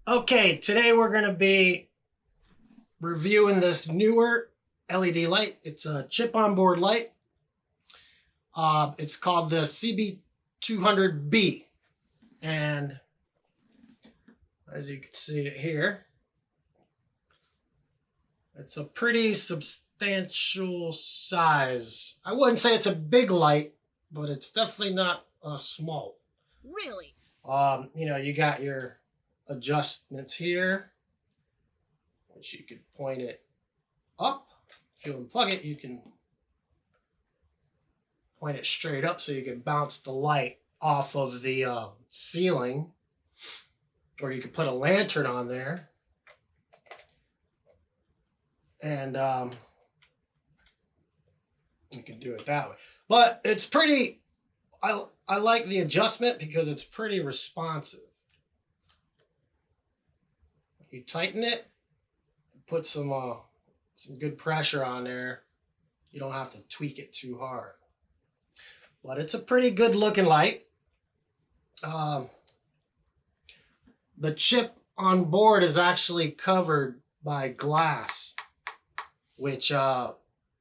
Okay, today we're going to be reviewing this newer LED light. It's a chip on board light. It's called the CB200B. And as you can see it here, it's a pretty substantial size. I wouldn't say it's a big light, but it's definitely not small. Really? You got your adjustments here, which you could point it up. If you unplug it, you can point it straight up so you can bounce the light off of the ceiling, or you could put a lantern on there and you can do it that way. But it's pretty, I like the adjustment because it's pretty responsive. You tighten it, put some good pressure on there. You don't have to tweak it too hard. But it's a pretty good looking light. The chip on board is actually covered by glass, which my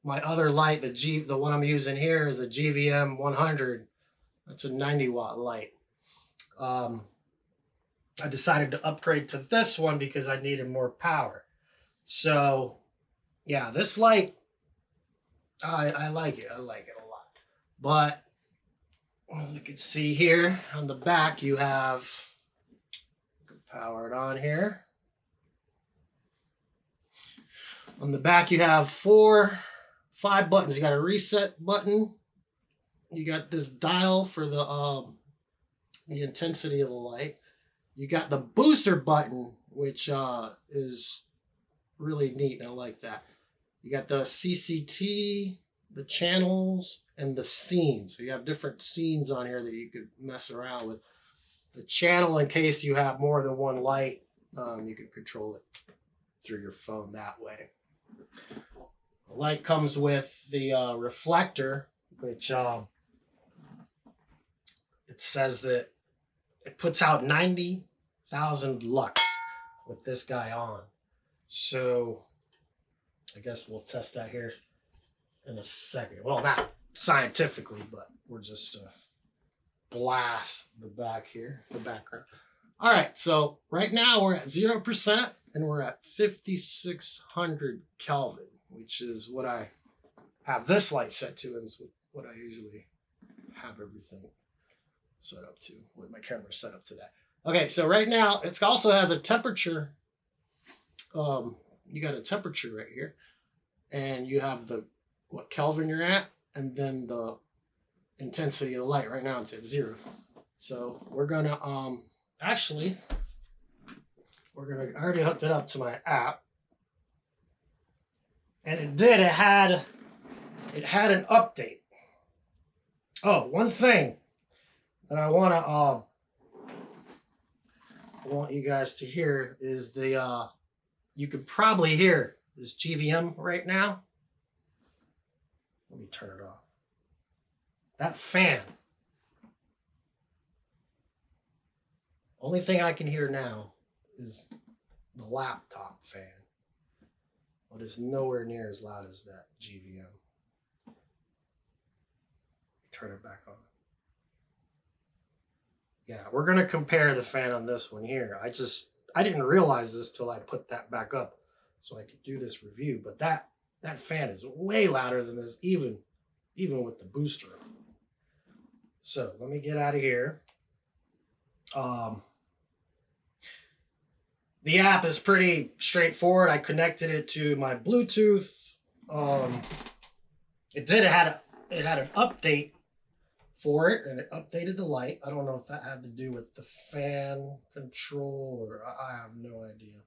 other light, the one I'm using here, is a GVM 100. That's a 90 watt light. I decided to upgrade to this one because I needed more power. So, yeah, this light, I like it. I like it a lot. But as you can see here on the back, you have, power it on here. On the back, you have 5 buttons. You got a reset button. You got this dial for the intensity of the light. You got the booster button, which is really neat. I like that. You got the CCT, the channels, and the scenes. So you have different scenes on here that you could mess around with. The channel, in case you have more than one light, you can control it through your phone that way. The light comes with the reflector, which it says that it puts out 90,000 lux with this guy on. So I guess we'll test that here in a second. Well, not scientifically, but we're just blast the back here, the background. All right, so right now we're at 0% and we're at 5,600 Kelvin, which is what I have this light set to, and is what I usually have everything set up to, with my camera set up to that. Okay, so right now it also has a temperature. You got a temperature right here, and you have what Kelvin you're at, and then the intensity of the light. Right now it's at 0. So we're gonna I already hooked it up to my app, and it had an update. Oh, one thing that I want you guys to hear is you could probably hear this GVM right now. Let me turn it off. That fan. Only thing I can hear now is the laptop fan, but it's nowhere near as loud as that GVM. Turn it back on. Yeah, we're going to compare the fan on this one here. I didn't realize this till I put that back up so I could do this review, but that fan is way louder than this, even with the booster. So let me get out of here. The app is pretty straightforward. I connected it to my Bluetooth. It had an update for it, and it updated the light. I don't know if that had to do with the fan control, or I have no idea.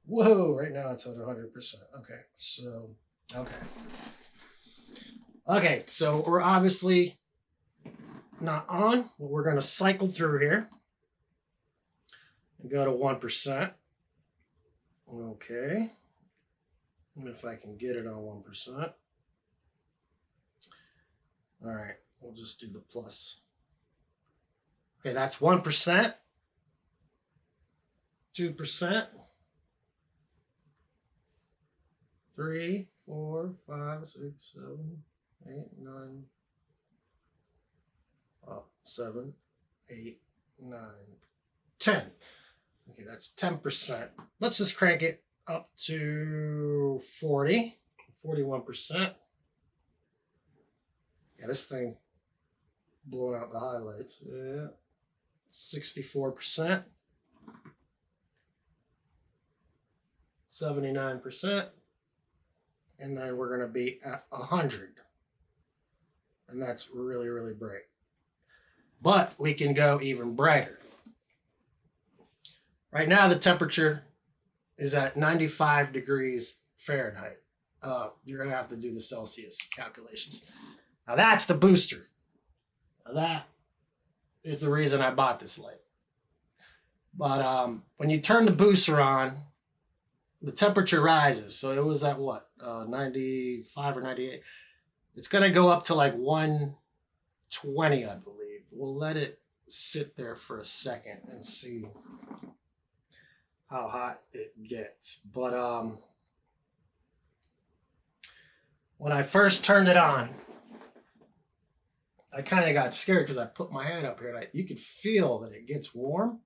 Whoa, right now it's at 100%. Okay, so we're obviously not on. We're going to cycle through here and go to 1%. Okay. And if I can get it on 1%. All right, we'll just do the plus. Okay, that's 1%. 2%. 3, 4, 5, 6, 7, 8, 9, 7, 8, 9, 10. Okay, that's 10%. Let's just crank it up to 40, 41%. Yeah, this thing blowing out the highlights. Yeah, 64%, 79%, and then we're going to be at 100. And that's really, really bright. But we can go even brighter. Right now, the temperature is at 95 degrees Fahrenheit. You're going to have to do the Celsius calculations. Now, that's the booster. Now, that is the reason I bought this light. But when you turn the booster on, the temperature rises. So it was at what? 95 or 98. It's going to go up to like 120, I believe. We'll let it sit there for a second and see how hot it gets. But when I first turned it on, I kind of got scared because I put my hand up here and you could feel that it gets warm.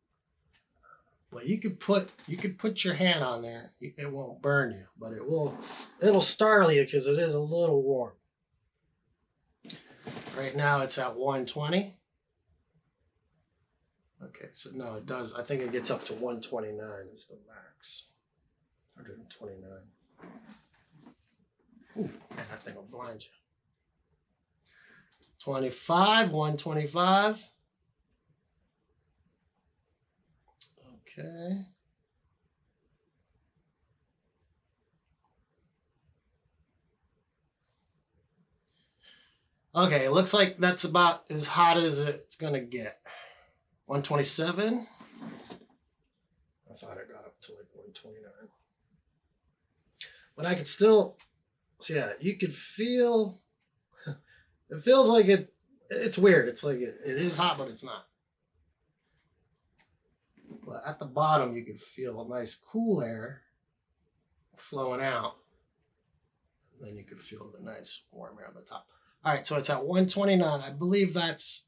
But you could put your hand on there. It won't burn you, but it'll startle you because it is a little warm. Right now it's at 120. Okay, so no, it does. I think it gets up to 129 is the max. 129. Ooh, man, that thing will blind you. 25, 125. Okay. Okay, it looks like that's about as hot as it's gonna get. 127. I thought it got up to like 129. But I could still, so yeah, you could feel, it feels like it's weird. It's like it is hot, but it's not. But at the bottom, you can feel a nice cool air flowing out. And then you can feel the nice warm air on the top. All right, so it's at 129. I believe that's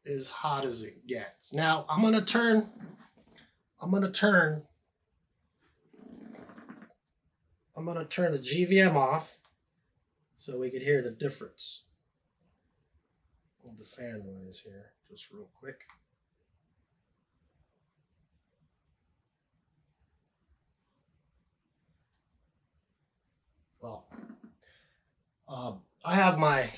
as hot as it gets. Now I'm gonna turn the GVM off so we could hear the difference of the fan noise here, just real quick. Well, I have my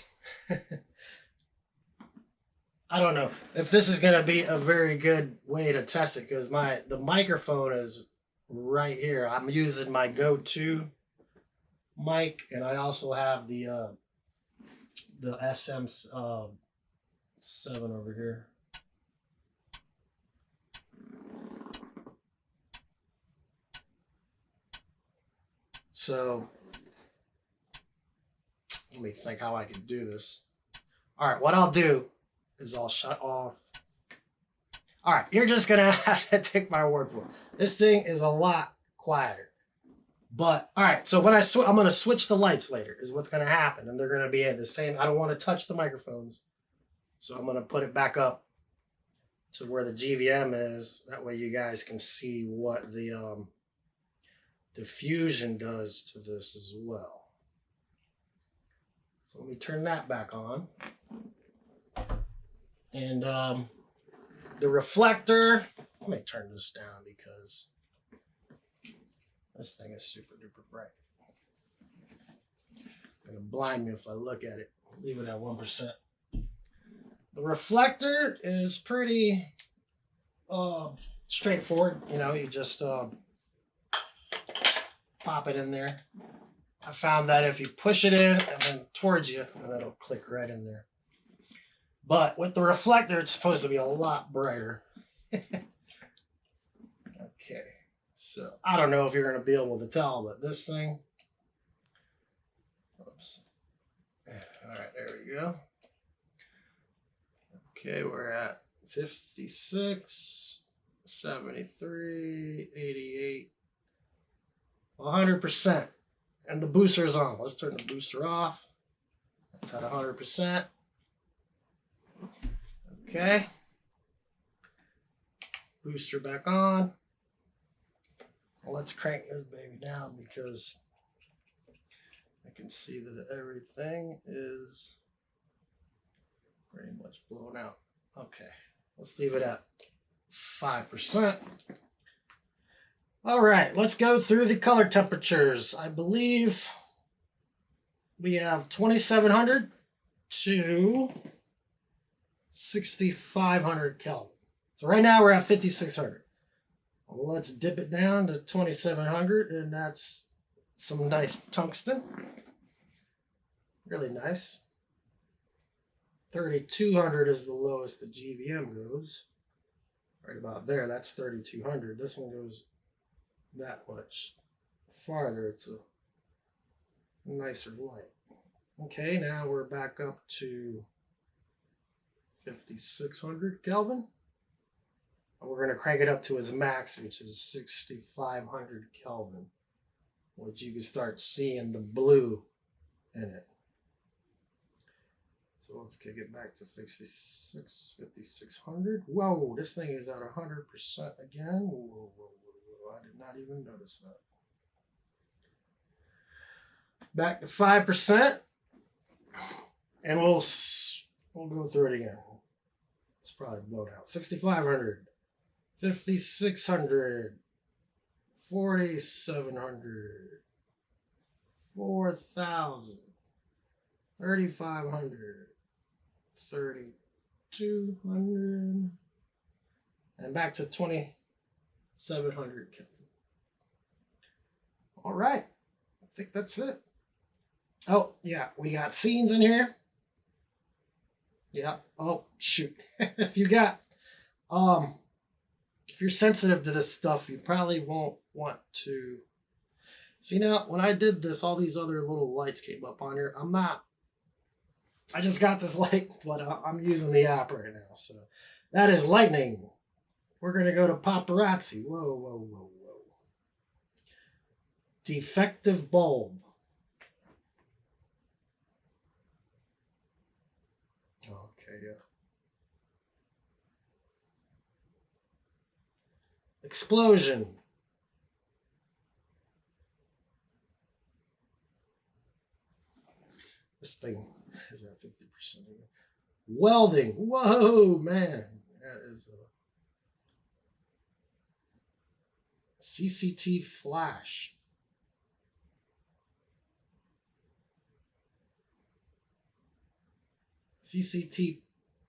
I don't know if this is going to be a very good way to test it because the microphone is right here. I'm using my go-to mic, and I also have the SM7 over here. So let me think how I can do this. All right, what I'll do is I'll shut off. All right, you're just gonna have to take my word for it. This thing is a lot quieter. But all right, so when I'm gonna switch the lights later is what's gonna happen, and they're gonna be at the same. I don't want to touch the microphones, so I'm gonna put it back up to where the GVM is. That way, you guys can see what the diffusion does to this as well. So let me turn that back on. And the reflector, let me turn this down because this thing is super duper bright. It's gonna blind me if I look at it. Leave it at 1%. The reflector is pretty straightforward. You know, you just pop it in there. I found that if you push it in and then towards you, and it'll click right in there. But with the reflector, it's supposed to be a lot brighter. Okay, so I don't know if you're going to be able to tell, but this thing. Oops. All right, there we go. Okay, we're at 56. 73, 88, 100%. And the booster is on. Let's turn the booster off. It's at 100%. Okay. Booster back on. Well, let's crank this baby down because I can see that everything is pretty much blown out. Okay, let's leave it at 5%. All right, let's go through the color temperatures. I believe we have 2700 to 6500 Kelvin. So right now we're at 5600. Well, let's dip it down to 2700, and that's some nice tungsten. Really nice. 3200 is the lowest the GVM goes. Right about there, that's 3200. This one goes that much farther. It's a nicer light. Okay, now we're back up to 5600 Kelvin. We're going to crank it up to its max, which is 6500 Kelvin, which you can start seeing the blue in it. So let's kick it back to 5600. Whoa, this thing is at 100% again. Whoa, I did not even notice that. Back to 5%, and we'll go through it again. It's probably blown out. 6500, 5600, 4700, 4000, 3500, 3200, and back to 2700 Kelvin. All right, I think that's it. Oh, yeah, we got scenes in here. Yeah. Oh, shoot. If you got, if you're sensitive to this stuff, you probably won't want to. See, now, when I did this, all these other little lights came up on here. I just got this light, but I'm using the app right now. So that is lightning. We're going to go to paparazzi. Whoa. Defective bulb. Okay, yeah. Explosion. This thing is at 50%. Welding. Whoa, man. That is a CCT flash. CCT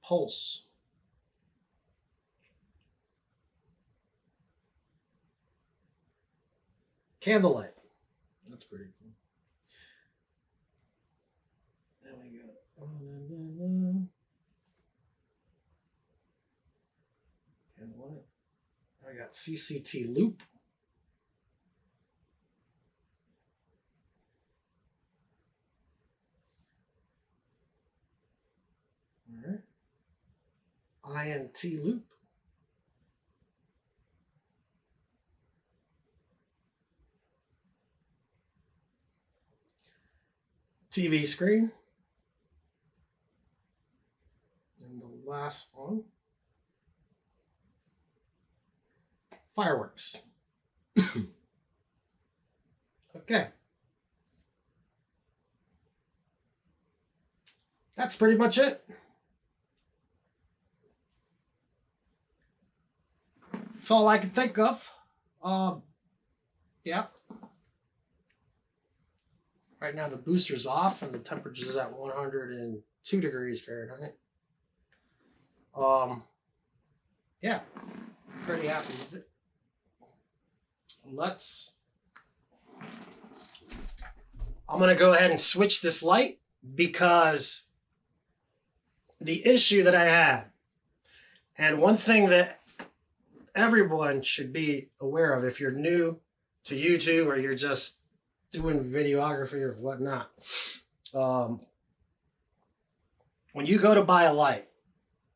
pulse. Candlelight. That's pretty cool. There we go. Candlelight. I got CCT loop. All right. INT loop. TV screen. And the last one. Fireworks. Okay. That's pretty much it. That's all I can think of. Yeah. Right now the booster's off and the temperature's at 102 degrees Fahrenheit. Yeah, pretty happy with it. I'm gonna go ahead and switch this light because the issue that I had, and one thing that everyone should be aware of if you're new to YouTube or you're just doing videography or whatnot, when you go to buy a light,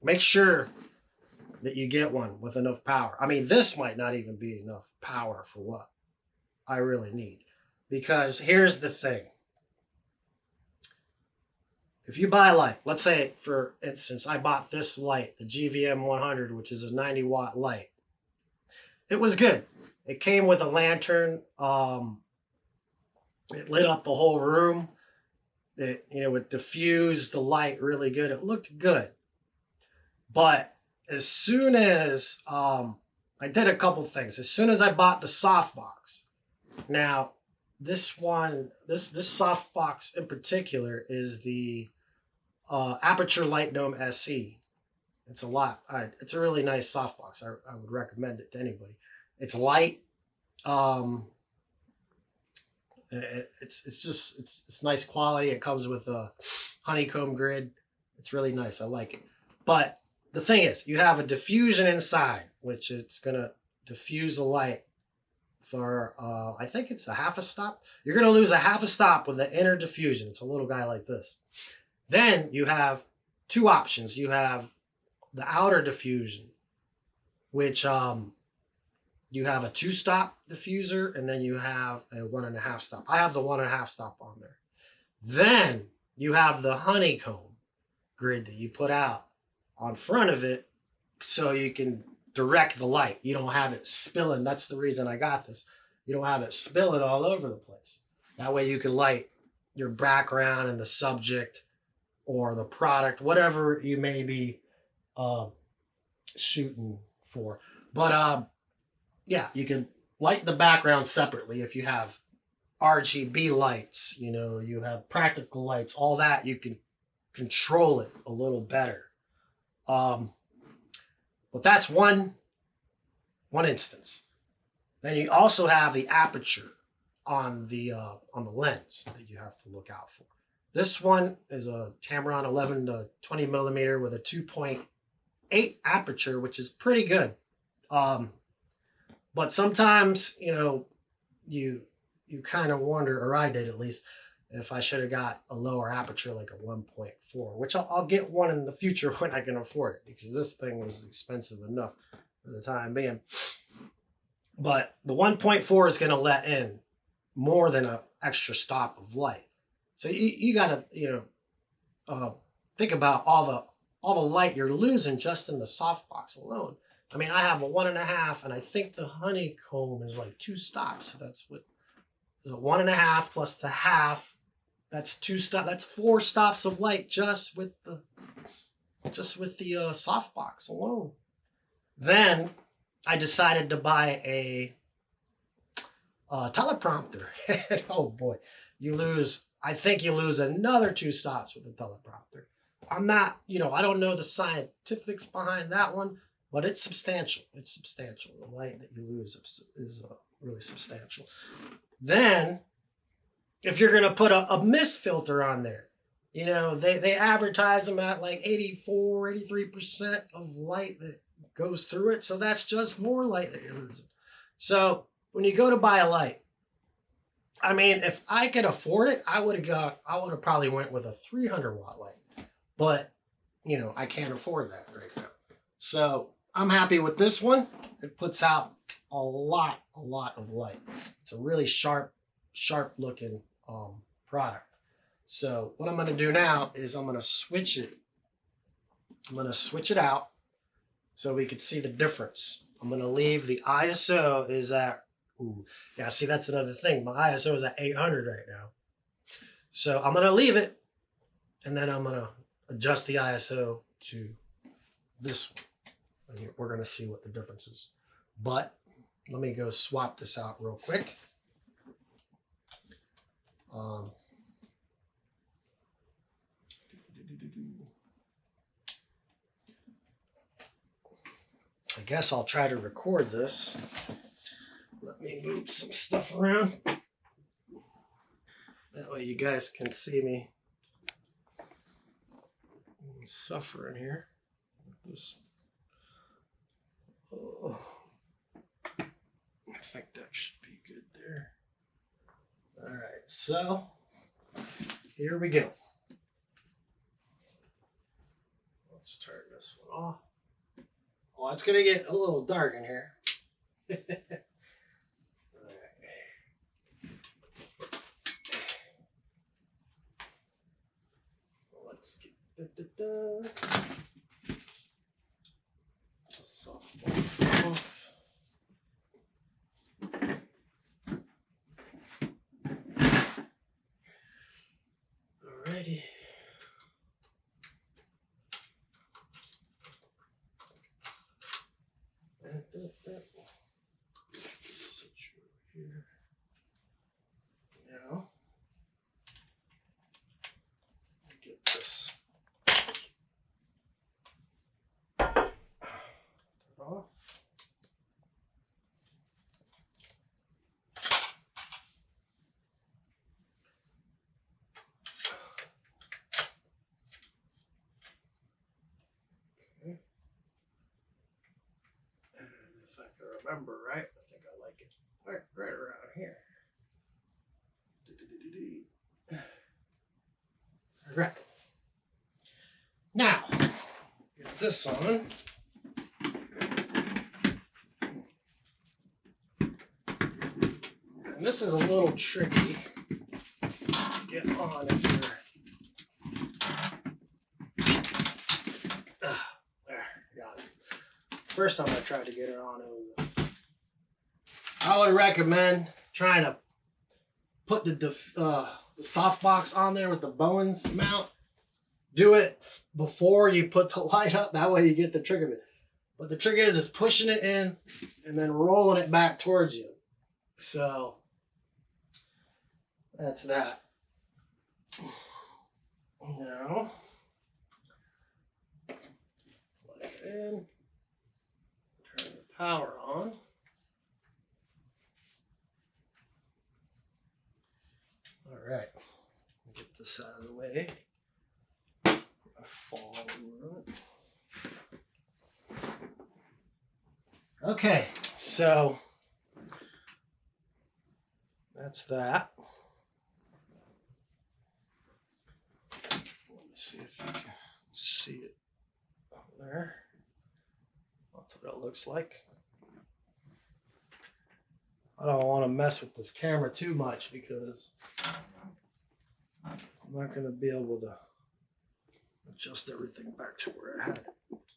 make sure that you get one with enough power. I mean, this might not even be enough power for what I really need. Because here's the thing. If you buy a light, let's say, for instance, I bought this light, the GVM 100, which is a 90 watt light. It was good. It came with a lantern. It lit up the whole room. It, it diffused the light really good. It looked good. But as soon as I did a couple things. As soon as I bought the softbox. Now, this softbox in particular is the Aperture Light Dome SE. It's it's a really nice softbox. I would recommend it to anybody. It's light. It's nice quality. It comes with a honeycomb grid. It's really nice. I like it. But the thing is, you have a diffusion inside, which it's gonna diffuse the light for I think it's a half a stop. You're gonna lose a half a stop with the inner diffusion. It's a little guy like this. Then you have two options. You have the outer diffusion, which you have a 2-stop diffuser, and then you have a 1.5 stop. I have the 1.5 stop on there. Then you have the honeycomb grid that you put out on front of it so you can direct the light. You don't have it spilling. That's the reason I got this. You don't have it spilling all over the place. That way you can light your background and the subject or the product, whatever you may be shooting for. But yeah, you can light the background separately if you have RGB lights, you have practical lights, all that, you can control it a little better. But that's one instance. Then you also have the aperture on the lens that you have to look out for. This one is a Tamron 11 to 20 millimeter with a 2.8 aperture, which is pretty good. But sometimes, you kind of wonder, or I did at least, if I should have got a lower aperture, like a 1.4, which I'll get one in the future when I can afford it, because this thing was expensive enough for the time being. But the 1.4 is going to let in more than an extra stop of light. So you got to, think about all the light you're losing just in the softbox alone. I mean, I have a 1.5, and I think the honeycomb is like 2 stops. So that's what is a 1.5 plus the half. That's 2 stops. That's 4 stops of light just with the softbox alone. Then I decided to buy a teleprompter. Oh boy, I think you lose another 2 stops with the teleprompter. I'm not, I don't know the scientifics behind that one. But it's substantial. It's substantial. The light that you lose is really substantial. Then, if you're going to put a mist filter on there, they advertise them at like 84, 83% of light that goes through it. So that's just more light that you're losing. So when you go to buy a light, I mean, if I could afford it, I would have probably went with a 300 watt light. But, I can't afford that right now. So I'm happy with this one. It puts out a lot of light. It's a really sharp looking product. So what I'm going to do now is I'm going to switch it. I'm going to switch it out so we can see the difference. I'm going to leave the ISO is at, see, that's another thing. My ISO is at 800 right now. So I'm going to leave it, and then I'm going to adjust the ISO to this one. And we're going to see what the difference is. But let me go swap this out real quick. I guess I'll try to record this. Let me move some stuff around. That way you guys can see me suffering here with this. Oh, I think that should be good there. All right, so here we go. Let's turn this one off. Oh, Oh, it's gonna get a little dark in here. Let's get the softball off. Alrighty. Here. Now, get this off. Okay. And if I can remember right, I think I like it right around here. All right. Now, get this on. And this is a little tricky to get on if you're... There, got it. First time I tried to get it on, I would recommend trying to put the softbox on there with the Bowens mount. Do it before you put the light up. That way you get the trigger bit. But the trick is pushing it in and then rolling it back towards you. So that's that. Now, plug it in. Turn the power on. All right, get this out of the way. I fall over it. Okay, so that's that. Let me see if you can see it up there. That's what it looks like. I don't want to mess with this camera too much because I'm not going to be able to adjust everything back to where I had it.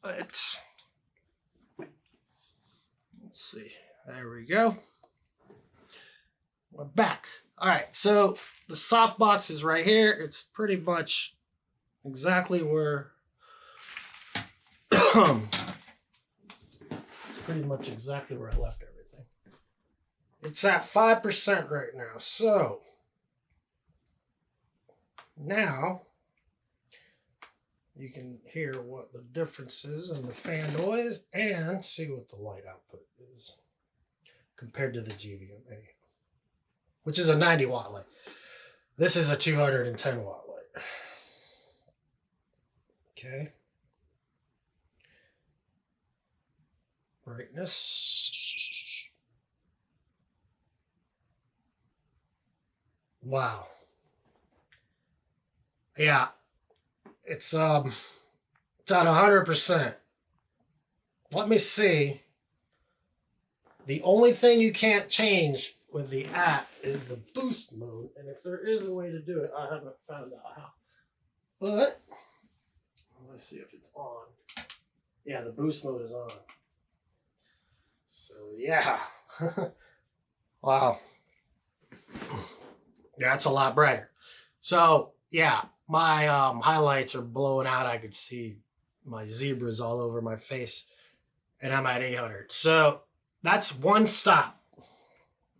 But let's see. There we go. We're back. All right. So the softbox is right here. It's pretty much exactly where it's pretty much exactly where I left everything. It's at 5% right now. So now you can hear what the difference is in the fan noise and see what the light output is compared to the GVMA, which is a 90 watt light. This is a 210 watt light. Okay. Brightness. Wow. Yeah. It's at 100%. Let me see. The only thing you can't change with the app is the boost mode, and if there is a way to do it, I haven't found out how. But let's see if it's on. Yeah, the boost mode is on. So yeah. Wow. That's a lot brighter. So yeah, my highlights are blowing out. I could see my zebras all over my face, and I'm at 800. So that's one stop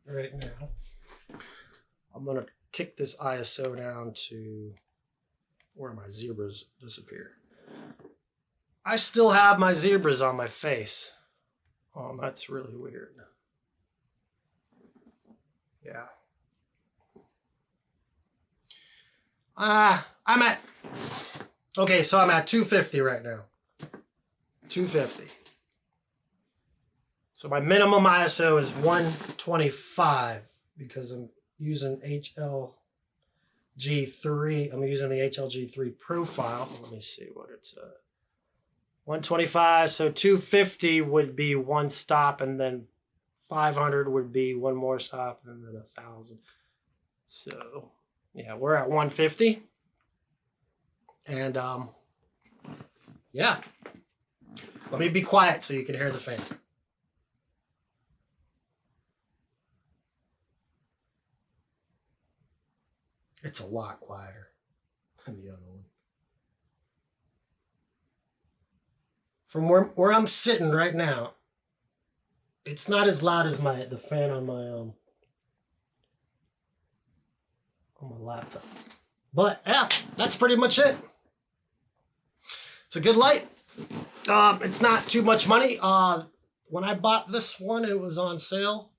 right now. I'm gonna kick this ISO down to where my zebras disappear. I still have my zebras on my face. Oh, that's really weird. Yeah. I'm at 250 right now. 250. So my minimum ISO is 125 because I'm using HLG3. I'm using the HLG3 profile. Let me see what it's 125, so 250 would be one stop, and then 500 would be one more stop, and then 1,000. So yeah, we're at 150. And yeah, let me be quiet so you can hear the fan. It's a lot quieter than the other one. From where I'm sitting right now, it's not as loud as the fan on my laptop. But yeah, that's pretty much it. It's a good light. It's not too much money. When I bought this one, it was on sale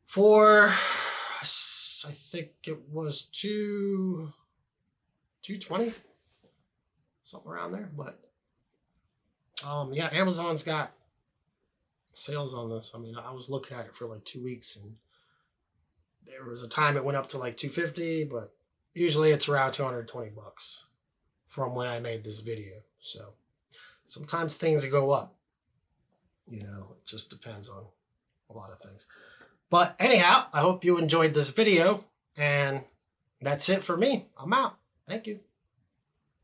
for, I think it was $220, something around there. But yeah, Amazon's got sales on this. I mean, I was looking at it for like 2 weeks, and there was a time it went up to like $250, but usually it's around $220 from when I made this video. So sometimes things go up. You know, it just depends on a lot of things. But anyhow, I hope you enjoyed this video, and that's it for me. I'm out. Thank you.